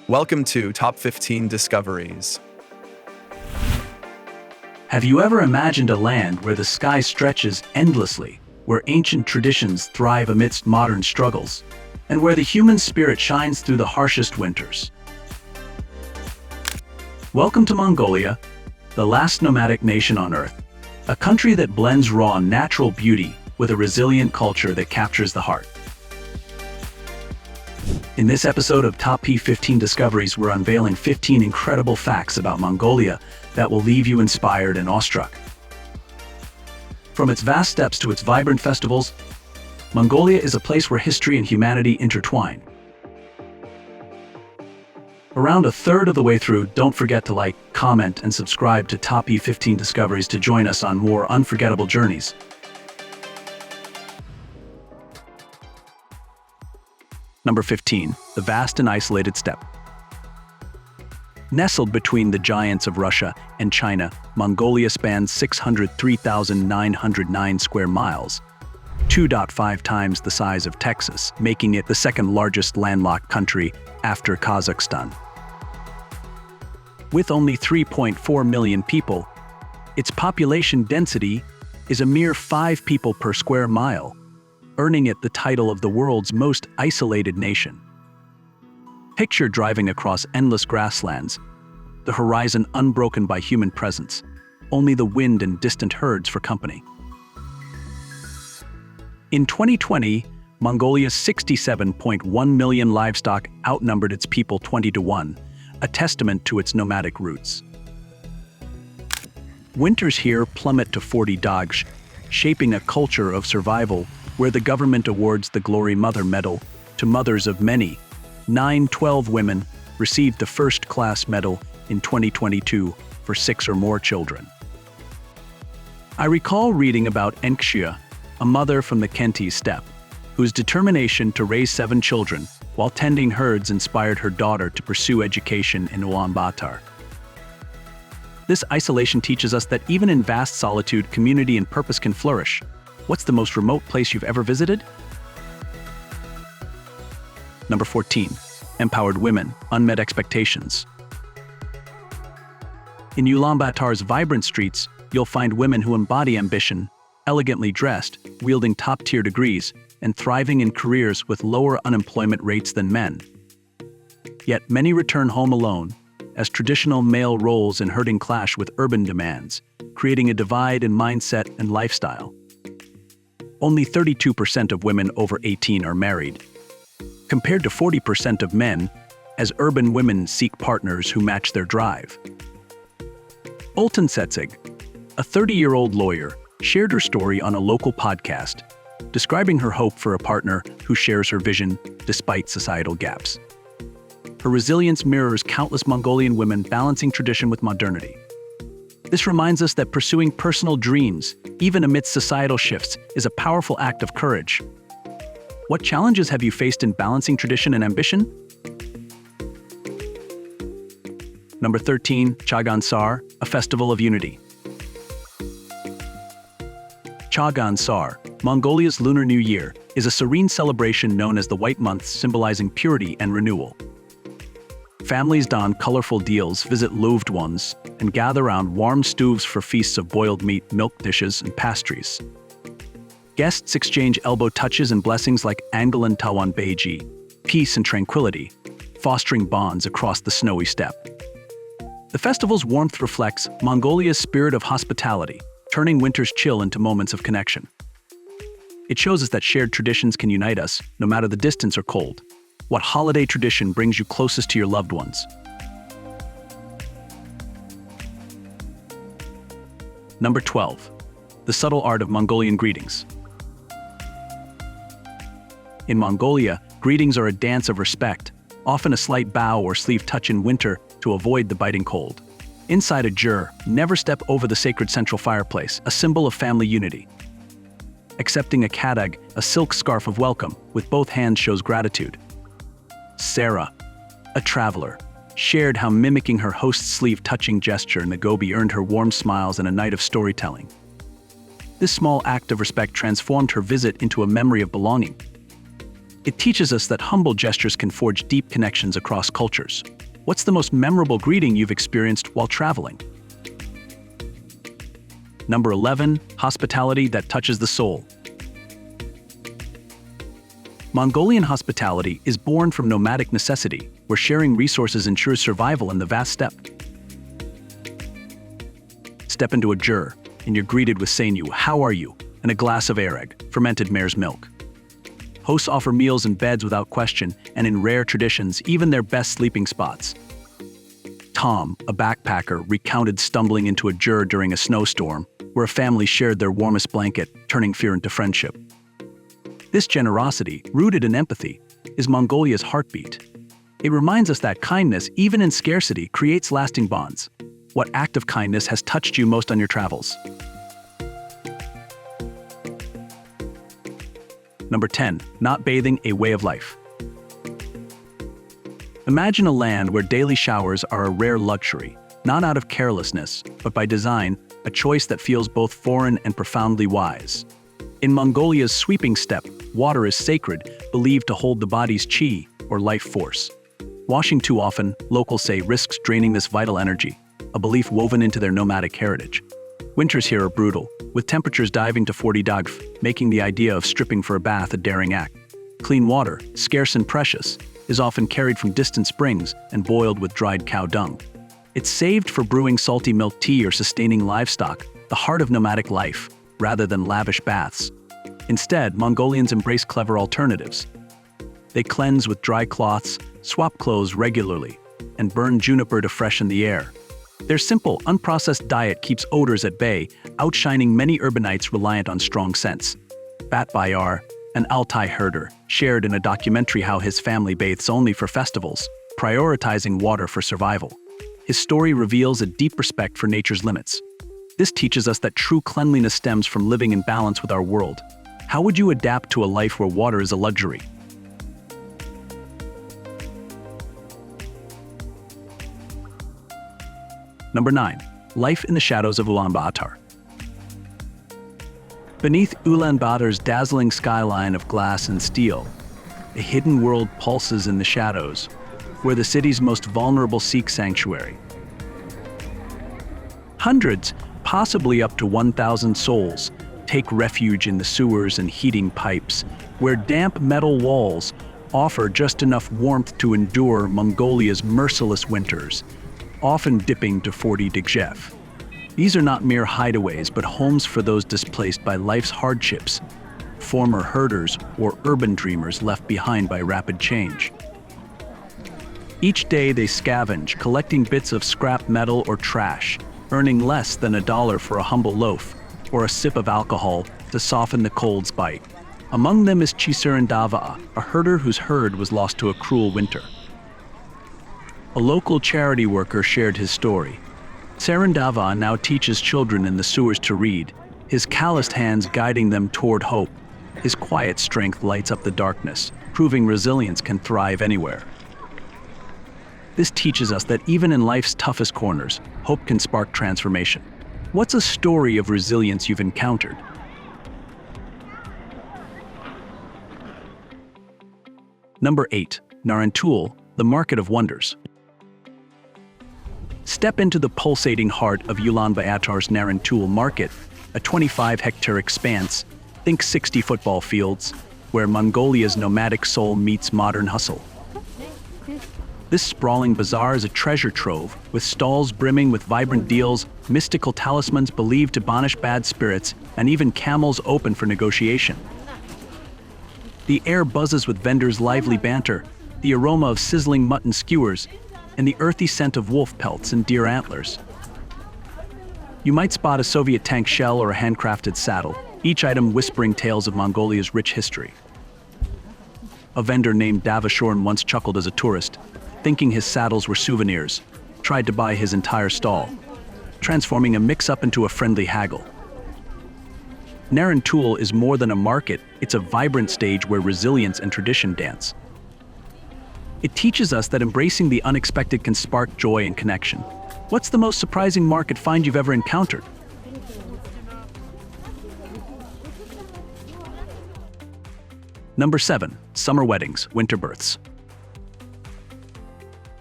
Welcome to Top 15 Discoveries. Have you ever imagined a land where the sky stretches endlessly, where ancient traditions thrive amidst modern struggles, and where the human spirit shines through the harshest winters? Welcome to Mongolia, the last nomadic nation on Earth, a country that blends raw natural beauty with a resilient culture that captures the heart. In this episode of Top 15 Discoveries, we're unveiling 15 incredible facts about Mongolia that will leave you inspired and awestruck. From its vast steppes to its vibrant festivals, Mongolia is a place where history and humanity intertwine. Around a third of the way through, don't forget to like, comment, and subscribe to Top 15 Discoveries to join us on more unforgettable journeys. Number 15. The vast and isolated steppe. Nestled between the giants of Russia and China, Mongolia spans 603,909 square miles, 2.5 times the size of Texas, making it the second largest landlocked country after Kazakhstan. With only 3.4 million people, its population density is a mere 5 people per square mile, earning it the title of the world's most isolated nation. Picture driving across endless grasslands, the horizon unbroken by human presence, only the wind and distant herds for company. In 2020, Mongolia's 67.1 million livestock outnumbered its people 20-1, a testament to its nomadic roots. Winters here plummet to 40 degrees, shaping a culture of survival where the government awards the Glory Mother Medal to mothers of many. 912 women received the first-class medal in 2022 for 6 or more children. I recall reading about Enxia, a mother from the Khentys steppe, whose determination to raise 7 children while tending herds inspired her daughter to pursue education in Ulaanbaatar. This isolation teaches us that even in vast solitude, community and purpose can flourish. What's the most remote place you've ever visited? Number 14. Empowered women, unmet expectations. In Ulaanbaatar's vibrant streets, you'll find women who embody ambition, elegantly dressed, wielding top-tier degrees, and thriving in careers with lower unemployment rates than men. Yet many return home alone, as traditional male roles in herding clash with urban demands, creating a divide in mindset and lifestyle. Only 32% of women over 18 are married, compared to 40% of men, as urban women seek partners who match their drive. Uncensored, a 30-year-old lawyer, shared her story on a local podcast, describing her hope for a partner who shares her vision despite societal gaps. Her resilience mirrors countless Mongolian women balancing tradition with modernity. This reminds us that pursuing personal dreams, even amidst societal shifts, is a powerful act of courage. What challenges have you faced in balancing tradition and ambition? Number 13. Tsagaan, a festival of unity. Tsagaan, Mongolia's Lunar New Year, is a serene celebration known as the White Month, symbolizing purity and renewal. Families don colorful deals, visit loved ones, and gather around warm stoves for feasts of boiled meat, milk dishes, and pastries. Guests exchange elbow touches and blessings like Angalan Tawan Beiji, peace and tranquility, fostering bonds across the snowy steppe. The festival's warmth reflects Mongolia's spirit of hospitality, turning winter's chill into moments of connection. It shows us that shared traditions can unite us, no matter the distance or cold. What holiday tradition brings you closest to your loved ones? Number 12. The subtle art of Mongolian greetings. In Mongolia, greetings are a dance of respect, often a slight bow or sleeve touch in winter to avoid the biting cold. Inside a jur, never step over the sacred central fireplace, a symbol of family unity. Accepting a kadag, a silk scarf of welcome, with both hands shows gratitude. Sarah, a traveler, shared how mimicking her host's sleeve-touching gesture in the gobi earned her warm smiles and a night of storytelling. This small act of respect transformed her visit into a memory of belonging. It teaches us that humble gestures can forge deep connections across cultures. What's the most memorable greeting you've experienced while traveling? Number 11, hospitality that touches the soul. Mongolian hospitality is born from nomadic necessity, where sharing resources ensures survival in the vast steppe. Step into a jur, and you're greeted with seinu, how are you, and a glass of areg, fermented mare's milk. Hosts offer meals and beds without question, and in rare traditions, even their best sleeping spots. Tom, a backpacker, recounted stumbling into a jur during a snowstorm, where a family shared their warmest blanket, turning fear into friendship. This generosity, rooted in empathy, is Mongolia's heartbeat. It reminds us that kindness, even in scarcity, creates lasting bonds. What act of kindness has touched you most on your travels? Number 10, not bathing, a way of life. Imagine a land where daily showers are a rare luxury, not out of carelessness, but by design, a choice that feels both foreign and profoundly wise. In Mongolia's sweeping steppe, water is sacred, believed to hold the body's qi, or life force. Washing too often, locals say, risks draining this vital energy, a belief woven into their nomadic heritage. Winters here are brutal, with temperatures diving to 40 dagf, making the idea of stripping for a bath a daring act. Clean water, scarce and precious, is often carried from distant springs and boiled with dried cow dung. It's saved for brewing salty milk tea or sustaining livestock, the heart of nomadic life, rather than lavish baths. Instead, Mongolians embrace clever alternatives. They cleanse with dry cloths, swap clothes regularly, and burn juniper to freshen the air. Their simple, unprocessed diet keeps odors at bay, outshining many urbanites reliant on strong scents. Bat Bayar, an Altai herder, shared in a documentary how his family bathes only for festivals, prioritizing water for survival. His story reveals a deep respect for nature's limits. This teaches us that true cleanliness stems from living in balance with our world. How would you adapt to a life where water is a luxury? Number 9. Life in the shadows of Ulaanbaatar. Beneath Ulaanbaatar's dazzling skyline of glass and steel, a hidden world pulses in the shadows, where the city's most vulnerable seek sanctuary. Hundreds, possibly up to 1,000 souls, take refuge in the sewers and heating pipes, where damp metal walls offer just enough warmth to endure Mongolia's merciless winters, often dipping to 40 degrees. These are not mere hideaways, but homes for those displaced by life's hardships, former herders or urban dreamers left behind by rapid change. Each day they scavenge, collecting bits of scrap metal or trash, earning less than $1 for a humble loaf or a sip of alcohol to soften the cold's bite. Among them is Ulaanbaatar, a herder whose herd was lost to a cruel winter. A local charity worker shared his story. Ulaanbaatar now teaches children in the sewers to read, his calloused hands guiding them toward hope. His quiet strength lights up the darkness, proving resilience can thrive anywhere. This teaches us that even in life's toughest corners, hope can spark transformation. What's a story of resilience you've encountered? Number 8. Naran Tuul, the Market of Wonders. Step into the pulsating heart of Ulaanbaatar's Naran Tuul market, a 25-hectare expanse, think 60 football fields, where Mongolia's nomadic soul meets modern hustle. This sprawling bazaar is a treasure trove, with stalls brimming with vibrant deals, mystical talismans believed to banish bad spirits, and even camels open for negotiation. The air buzzes with vendors' lively banter, the aroma of sizzling mutton skewers, and the earthy scent of wolf pelts and deer antlers. You might spot a Soviet tank shell or a handcrafted saddle, each item whispering tales of Mongolia's rich history. A vendor named Davashorn once chuckled as a tourist, thinking his saddles were souvenirs, tried to buy his entire stall, transforming a mix-up into a friendly haggle. Naran Tuul is more than a market, it's a vibrant stage where resilience and tradition dance. It teaches us that embracing the unexpected can spark joy and connection. What's the most surprising market find you've ever encountered? Number 7. Summer weddings, winter births.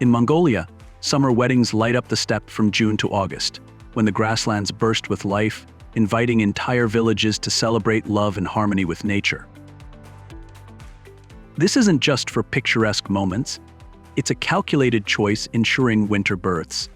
In Mongolia, summer weddings light up the steppe from June to August, when the grasslands burst with life, inviting entire villages to celebrate love and harmony with nature. This isn't just for picturesque moments, it's a calculated choice ensuring winter births,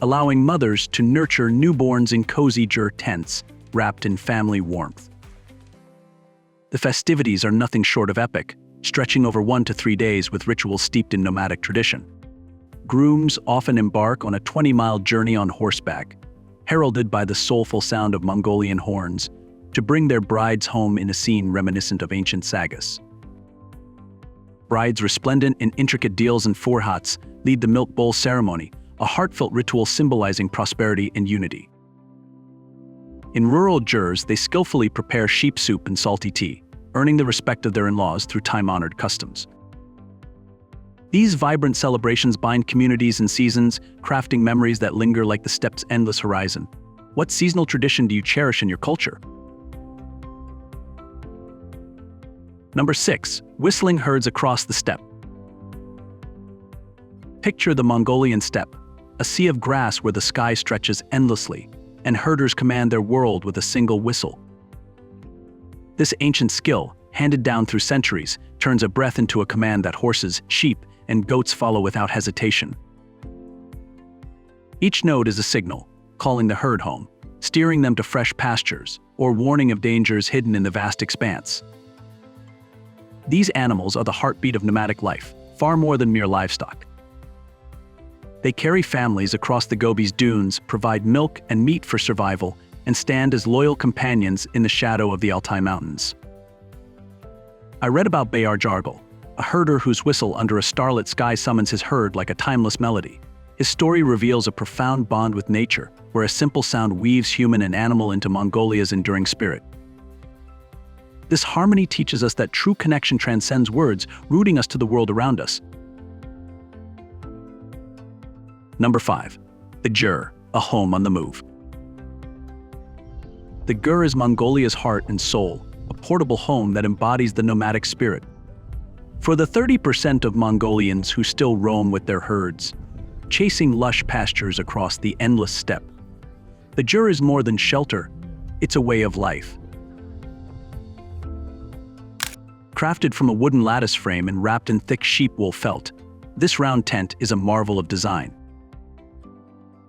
allowing mothers to nurture newborns in cozy ger tents, wrapped in family warmth. The festivities are nothing short of epic, stretching over 1 to 3 days with rituals steeped in nomadic tradition. Grooms often embark on a 20-mile journey on horseback, heralded by the soulful sound of Mongolian horns, to bring their brides home in a scene reminiscent of ancient sagas. Brides resplendent in intricate deals and forhats lead the milk bowl ceremony, a heartfelt ritual symbolizing prosperity and unity. In rural jers, they skillfully prepare sheep soup and salty tea, earning the respect of their in-laws through time-honored customs. These vibrant celebrations bind communities and seasons, crafting memories that linger like the steppe's endless horizon. What seasonal tradition do you cherish in your culture? Number 6. Whistling herds across the steppe. Picture the Mongolian steppe, a sea of grass where the sky stretches endlessly, and herders command their world with a single whistle. This ancient skill, handed down through centuries, turns a breath into a command that horses, sheep, and goats follow without hesitation. Each note is a signal, calling the herd home, steering them to fresh pastures, or warning of dangers hidden in the vast expanse. These animals are the heartbeat of nomadic life, far more than mere livestock. They carry families across the Gobi's dunes, provide milk and meat for survival, and stand as loyal companions in the shadow of the Altai Mountains. I read about Bayar Jargal, a herder whose whistle under a starlit sky summons his herd like a timeless melody. His story reveals a profound bond with nature, where a simple sound weaves human and animal into Mongolia's enduring spirit. This harmony teaches us that true connection transcends words, rooting us to the world around us. Number 5. The ger, a home on the move. The ger is Mongolia's heart and soul, a portable home that embodies the nomadic spirit. For the 30% of Mongolians who still roam with their herds, chasing lush pastures across the endless steppe, the ger is more than shelter, it's a way of life. Crafted from a wooden lattice frame and wrapped in thick sheep wool felt, this round tent is a marvel of design.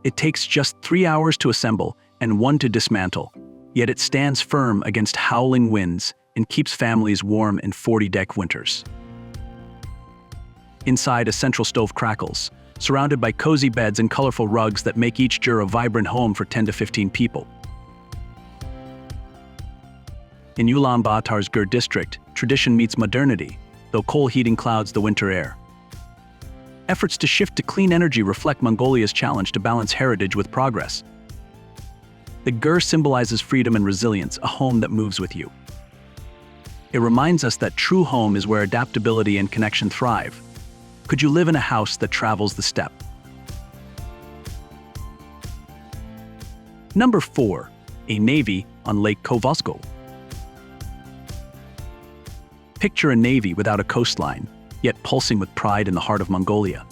It takes just 3 hours to assemble and 1 to dismantle, yet it stands firm against howling winds and keeps families warm in 40-deck winters. Inside, a central stove crackles, surrounded by cozy beds and colorful rugs that make each ger a vibrant home for 10 to 15 people. In Ulaanbaatar's Ger district, tradition meets modernity, though coal heating clouds the winter air. Efforts to shift to clean energy reflect Mongolia's challenge to balance heritage with progress. The ger symbolizes freedom and resilience, a home that moves with you. It reminds us that true home is where adaptability and connection thrive. Could you live in a house that travels the steppe? Number 4. A navy on Lake Khövsgöl. Picture a navy without a coastline, yet pulsing with pride in the heart of Mongolia.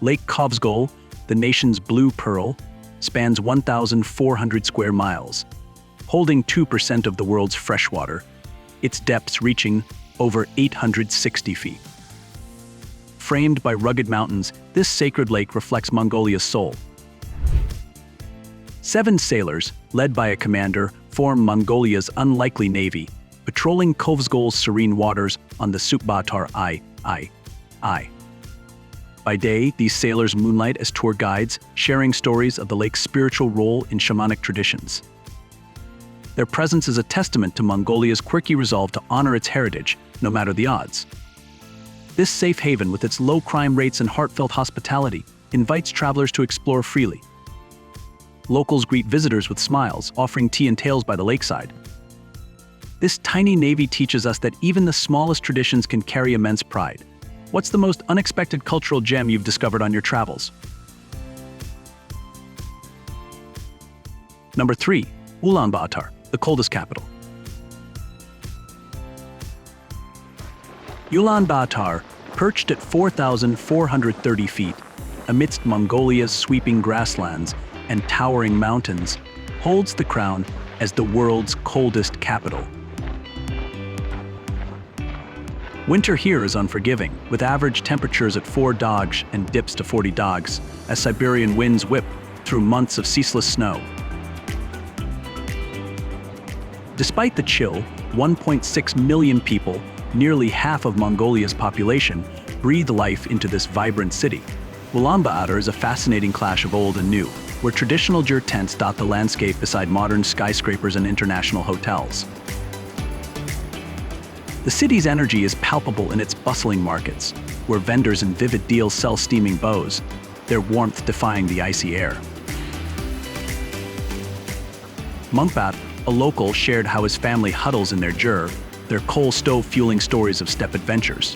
Lake Khövsgöl, the nation's blue pearl, spans 1,400 square miles, holding 2% of the world's freshwater, its depths reaching over 860 feet. Framed by rugged mountains, this sacred lake reflects Mongolia's soul. 7 sailors, led by a commander, form Mongolia's unlikely navy, patrolling Khövsgöl's serene waters on the Ulaanbaatar I. By day, these sailors moonlight as tour guides, sharing stories of the lake's spiritual role in shamanic traditions. Their presence is a testament to Mongolia's quirky resolve to honor its heritage, no matter the odds. This safe haven, with its low crime rates and heartfelt hospitality, invites travelers to explore freely. Locals greet visitors with smiles, offering tea and tales by the lakeside. This tiny navy teaches us that even the smallest traditions can carry immense pride. What's the most unexpected cultural gem you've discovered on your travels? Number 3. Ulaanbaatar, the coldest capital. Ulaanbaatar, Perched at 4,430 feet, amidst Mongolia's sweeping grasslands and towering mountains, holds the crown as the world's coldest capital. Winter here is unforgiving, with average temperatures at 4 dogs and dips to 40 dogs, as Siberian winds whip through months of ceaseless snow. Despite the chill, 1.6 million people, nearly half of Mongolia's population, breathe life into this vibrant city. Ulaanbaatar is a fascinating clash of old and new, where traditional jur tents dot the landscape beside modern skyscrapers and international hotels. The city's energy is palpable in its bustling markets, where vendors in vivid deals sell steaming bows, their warmth defying the icy air. Mongbat, a local, shared how his family huddles in their jur, their coal stove fueling stories of steppe adventures.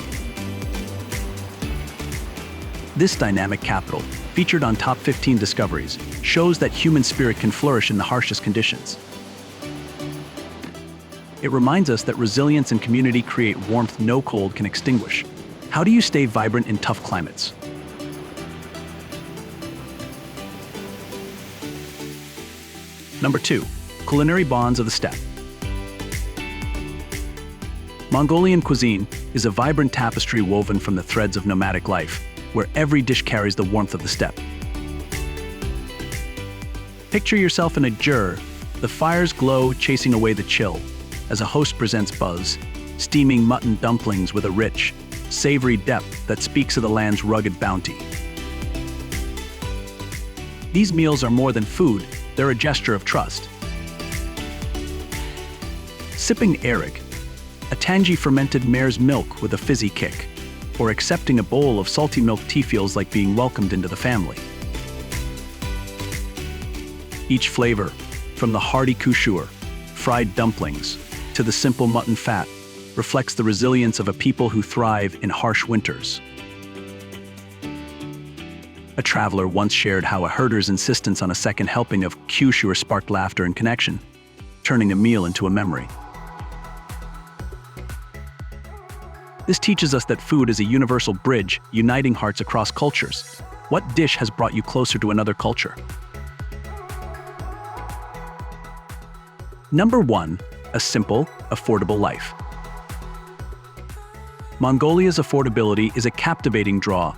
This dynamic capital, featured on Top 15 Discoveries, shows that human spirit can flourish in the harshest conditions. It reminds us that resilience and community create warmth no cold can extinguish. How do you stay vibrant in tough climates? Number 2. Culinary bonds of the steppe. Mongolian cuisine is a vibrant tapestry woven from the threads of nomadic life, where every dish carries the warmth of the steppe. Picture yourself in a jur, the fire's glow chasing away the chill, as a host presents buzz, steaming mutton dumplings with a rich, savory depth that speaks of the land's rugged bounty. These meals are more than food, they're a gesture of trust. Sipping erik, a tangy fermented mare's milk with a fizzy kick, or accepting a bowl of salty milk tea feels like being welcomed into the family. Each flavor, from the hearty kushur, fried dumplings, to the simple mutton fat, reflects the resilience of a people who thrive in harsh winters. A traveler once shared how a herder's insistence on a second helping of kushur sparked laughter and connection, turning a meal into a memory. This teaches us that food is a universal bridge uniting hearts across cultures. What dish has brought you closer to another culture? Number 1. A simple, affordable life. Mongolia's affordability is a captivating draw,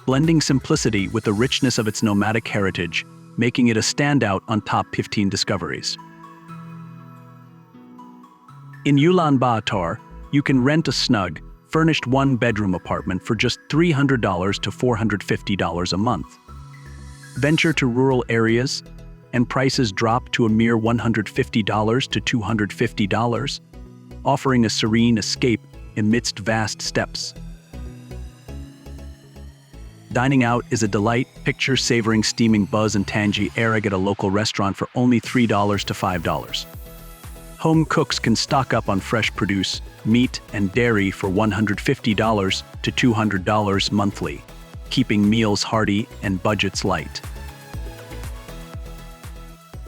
blending simplicity with the richness of its nomadic heritage, making it a standout on Top 15 Discoveries. In Ulaanbaatar, you can rent a snug, furnished one-bedroom apartment for just $300 to $450 a month. Venture to rural areas, and prices drop to a mere $150 to $250, offering a serene escape amidst vast steppes. Dining out is a delight. Picture savoring steaming buzz and tangy erik at a local restaurant for only $3 to $5. Home cooks can stock up on fresh produce, meat, and dairy for $150 to $200 monthly, keeping meals hearty and budgets light.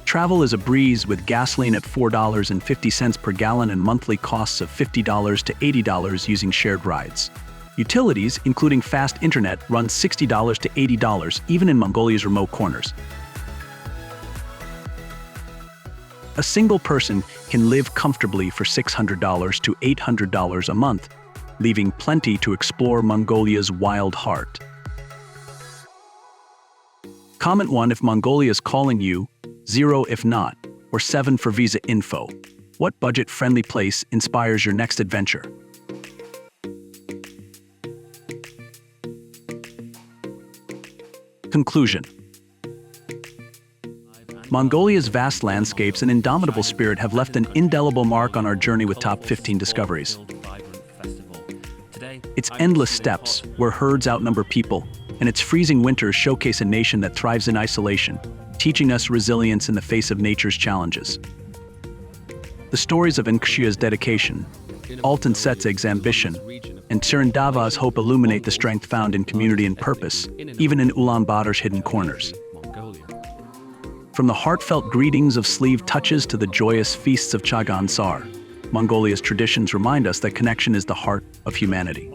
Travel is a breeze with gasoline at $4.50 per gallon and monthly costs of $50 to $80 using shared rides. Utilities, including fast internet, run $60 to $80 even in Mongolia's remote corners. A single person can live comfortably for $600 to $800 a month, leaving plenty to explore Mongolia's wild heart. Comment 1 if Mongolia is calling you, 0 if not, or 7 for visa info. What budget-friendly place inspires your next adventure? Conclusion. Mongolia's vast landscapes and indomitable spirit have left an indelible mark on our journey with Top 15 Discoveries. Its endless steppes, where herds outnumber people, and its freezing winters showcase a nation that thrives in isolation, teaching us resilience in the face of nature's challenges. The stories of Uncensored's dedication, Uncensored's ambition, and Ulaanbaatar's hope illuminate the strength found in community and purpose, even in Ulaanbaatar's hidden corners. From the heartfelt greetings of sleeve touches to the joyous feasts of Tsagaan, Mongolia's traditions remind us that connection is the heart of humanity.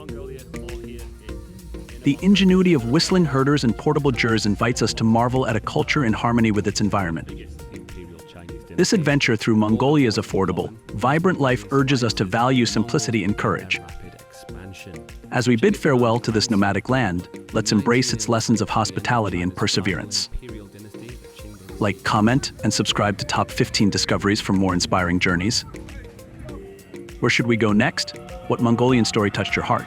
The ingenuity of whistling herders and portable jurs invites us to marvel at a culture in harmony with its environment. This adventure through Mongolia's affordable, vibrant life urges us to value simplicity and courage. As we bid farewell to this nomadic land, let's embrace its lessons of hospitality and perseverance. Like, comment, and subscribe to Top 15 Discoveries for more inspiring journeys. Where should we go next? What Mongolian story touched your heart?